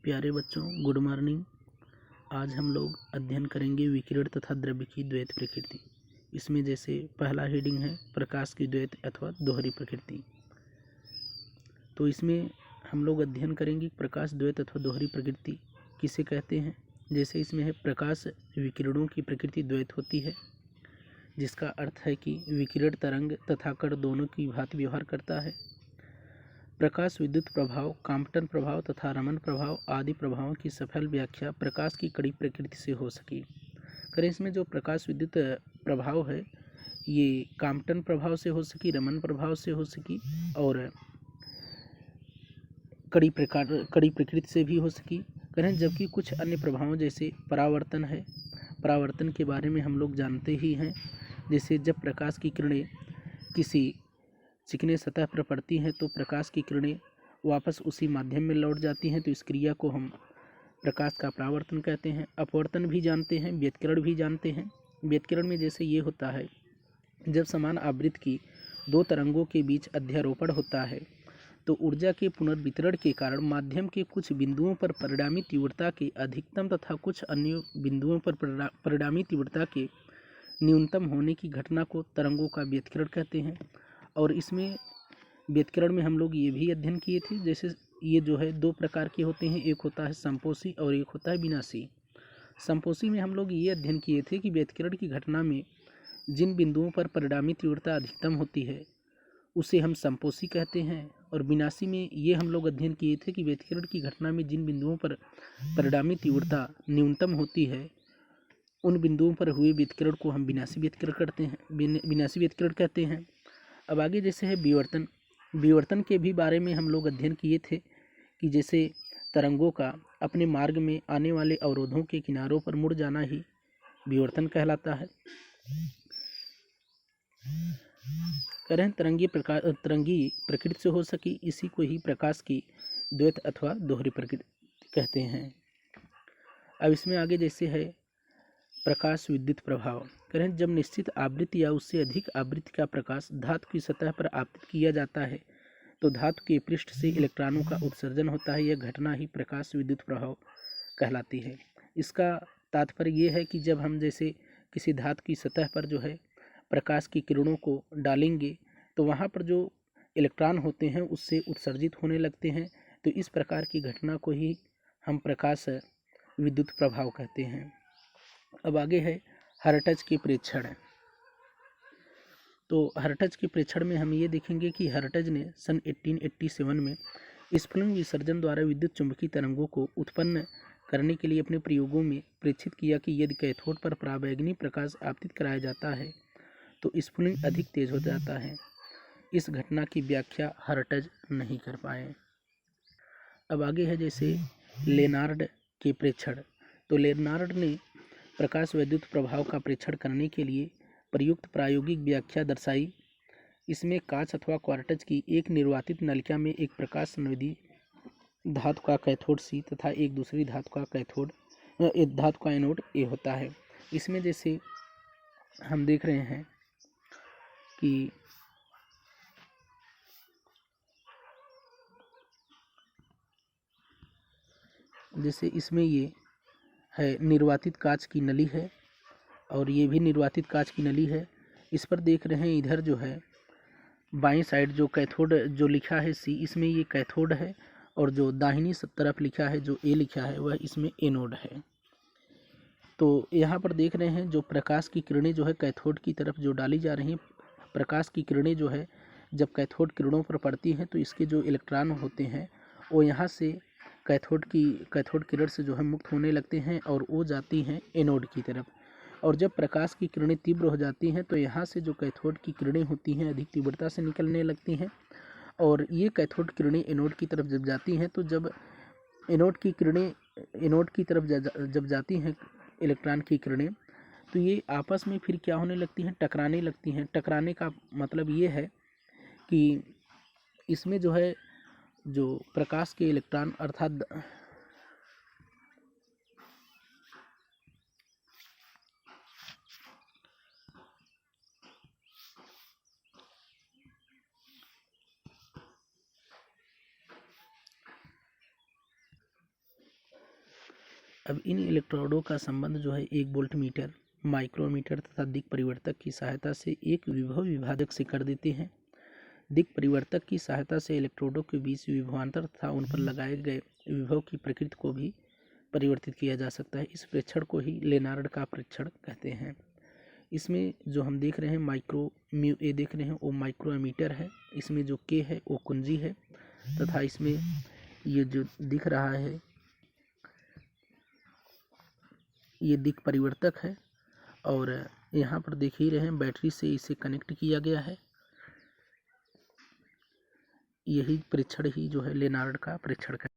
प्यारे बच्चों, good morning. आज हम लोग अध्ययन करेंगे विकिरण तथा द्रव्य की द्वैत प्रकृति। इसमें जैसे पहला हेडिंग है प्रकाश की द्वैत अथवा दोहरी प्रकृति। तो इसमें हम लोग अध्ययन करेंगे प्रकाश द्वैत अथवा दोहरी प्रकृति किसे कहते हैं। जैसे इसमें है प्रकाश विकिरणों की प्रकृति द्वैत होती है, जिसका अर्थ है कि विकिरण तरंग तथा कण दोनों की भांति व्यवहार करता है। प्रकाश विद्युत प्रभाव, काम्पटन प्रभाव तथा रमन प्रभाव आदि प्रभावों की सफल व्याख्या प्रकाश की कड़ी प्रकृति से हो सकी। करें इसमें जो प्रकाश विद्युत प्रभाव है ये काम्पटन प्रभाव से हो सकी, रमन प्रभाव से हो सकी और कड़ी प्रकृति से भी हो सकी। करें जबकि कुछ अन्य प्रभावों जैसे परावर्तन है, परावर्तन के बारे में हम लोग जानते ही हैं। जैसे जब प्रकाश की किरणें किसी चिकने सतह पर पड़ती हैं तो प्रकाश की किरणें वापस उसी माध्यम में लौट जाती हैं, तो इस क्रिया को हम प्रकाश का परावर्तन कहते हैं। अपवर्तन भी जानते हैं, व्यतिकरण भी जानते हैं। व्यतिकरण में जैसे ये होता है जब समान आवृत्ति की दो तरंगों के बीच अध्यारोपण होता है तो ऊर्जा के पुनर्वितरण के कारण माध्यम के कुछ बिंदुओं पर परिणामी तीव्रता के अधिकतम तथा कुछ अन्य बिंदुओं पर परिणामी तीव्रता के न्यूनतम होने की घटना को तरंगों का व्यतिकरण कहते हैं। और इसमें व्यतिकरण में हम लोग ये भी अध्ययन किए थे, जैसे ये जो है दो प्रकार के होते हैं, एक होता है संपोषी और एक होता है विनाशी। संपोषी में हम लोग ये अध्ययन किए थे कि व्यतिकरण की घटना में जिन बिंदुओं पर परिणामी तीव्रता अधिकतम होती है उसे हम संपोषी कहते हैं। और विनाशी में ये हम लोग अध्ययन किए थे कि व्यतिकरण की घटना में जिन बिंदुओं पर परिणामी तीव्रता न्यूनतम होती है उन बिंदुओं पर हुए व्यतिकरण को हम विनाशी व्यतिकरण कहते हैं। अब आगे जैसे है विवर्तन। विवर्तन के भी बारे में हम लोग अध्ययन किए थे कि जैसे तरंगों का अपने मार्ग में आने वाले अवरोधों के किनारों पर मुड़ जाना ही विवर्तन कहलाता है। करें तरंगी प्रकृति से हो सकी, इसी को ही प्रकाश की द्वैत अथवा दोहरी प्रकृति कहते हैं। अब इसमें आगे जैसे है प्रकाश विद्युत प्रभाव। करें जब निश्चित आवृत्ति या उससे अधिक आवृत्ति का प्रकाश धातु की सतह पर आपतित किया जाता है तो धातु के पृष्ठ से इलेक्ट्रॉनों का उत्सर्जन होता है। यह घटना ही प्रकाश विद्युत प्रभाव कहलाती है। इसका तात्पर्य ये है कि जब हम जैसे किसी धातु की सतह पर जो है प्रकाश की किरणों को डालेंगे तो वहाँ पर जो इलेक्ट्रॉन होते हैं उससे उत्सर्जित होने लगते हैं, तो इस प्रकार की घटना को ही हम प्रकाश विद्युत प्रभाव कहते हैं। अब आगे है हर्ट्ज के प्रेक्षण। तो हर्ट्ज के प्रेक्षण में हम ये देखेंगे कि हर्ट्ज ने सन 1887 में स्फुलिंग विसर्जन द्वारा विद्युत चुंबकीय तरंगों को उत्पन्न करने के लिए अपने प्रयोगों में प्रेक्षित किया कि यदि कैथोड पर पराबैंगनी प्रकाश आपतित कराया जाता है तो स्फुलिंग अधिक तेज हो जाता है। इस घटना की व्याख्या हर्ट्ज नहीं कर पाए। अब आगे है जैसे लेनार्ड के प्रेक्षण। तो लेनार्ड ने प्रकाश विद्युत प्रभाव का प्रेक्षण करने के लिए प्रयुक्त प्रायोगिक व्याख्या दर्शाई। इसमें कांच अथवा क्वार्ट्ज की एक निर्वातित नलिका में एक प्रकाश संवेदी धातु का कैथोड सी तथा एक दूसरी धातु का एनोड ए होता है। इसमें जैसे हम देख रहे हैं कि जैसे इसमें ये है निर्वातित कांच की नली है और ये भी निर्वातित कांच की नली है। इस पर देख रहे हैं इधर जो है बाईं साइड जो कैथोड जो लिखा है सी, इसमें ये कैथोड है और जो दाहिनी तरफ लिखा है जो ए लिखा है वह इसमें एनोड है। तो यहाँ पर देख रहे हैं जो प्रकाश की किरणें जो है कैथोड की तरफ जो डाली जा रही हैं, प्रकाश की किरणें जो है जब कैथोड किरणों पर पड़ती हैं तो इसके जो इलेक्ट्रॉन होते हैं वो यहाँ से कैथोड किरण से जो है मुक्त होने लगते हैं और वो जाती हैं एनोड की तरफ। और जब प्रकाश की किरणें तीव्र हो जाती हैं तो यहाँ से जो कैथोड की किरणें होती हैं अधिक तीव्रता से निकलने लगती हैं और ये कैथोड किरणें एनोड की तरफ जब जाती हैं तो जब एनोड की किरणें एनोड की तरफ जब जाती हैं इलेक्ट्रॉन की किरणें तो ये आपस में फिर क्या होने लगती हैं, टकराने लगती हैं। टकराने का मतलब ये है कि इसमें जो है जो प्रकाश के इलेक्ट्रॉन अर्थात अब इन इलेक्ट्रोडों का संबंध जो है 1 वोल्ट मीटर, माइक्रोमीटर तथा दिक् परिवर्तक की सहायता से एक विभव विभाजक से कर देते हैं। दिक् परिवर्तक की सहायता से इलेक्ट्रोडों के बीच विभवांतर तथा उन पर लगाए गए विभव की प्रकृति को भी परिवर्तित किया जा सकता है। इस प्रेक्षण को ही लेनार्ड का प्रेक्षण कहते हैं। इसमें जो हम देख रहे हैं ये देख रहे हैं वो माइक्रोमीटर है। इसमें जो के है वो कुंजी है तथा इसमें ये जो दिख रहा है ये दिक् परिवर्तक है और यहाँ पर देख ही रहे हैं बैटरी से इसे कनेक्ट किया गया है। यही प्रेक्षण ही जो है लेनार्ड का प्रेक्षण है।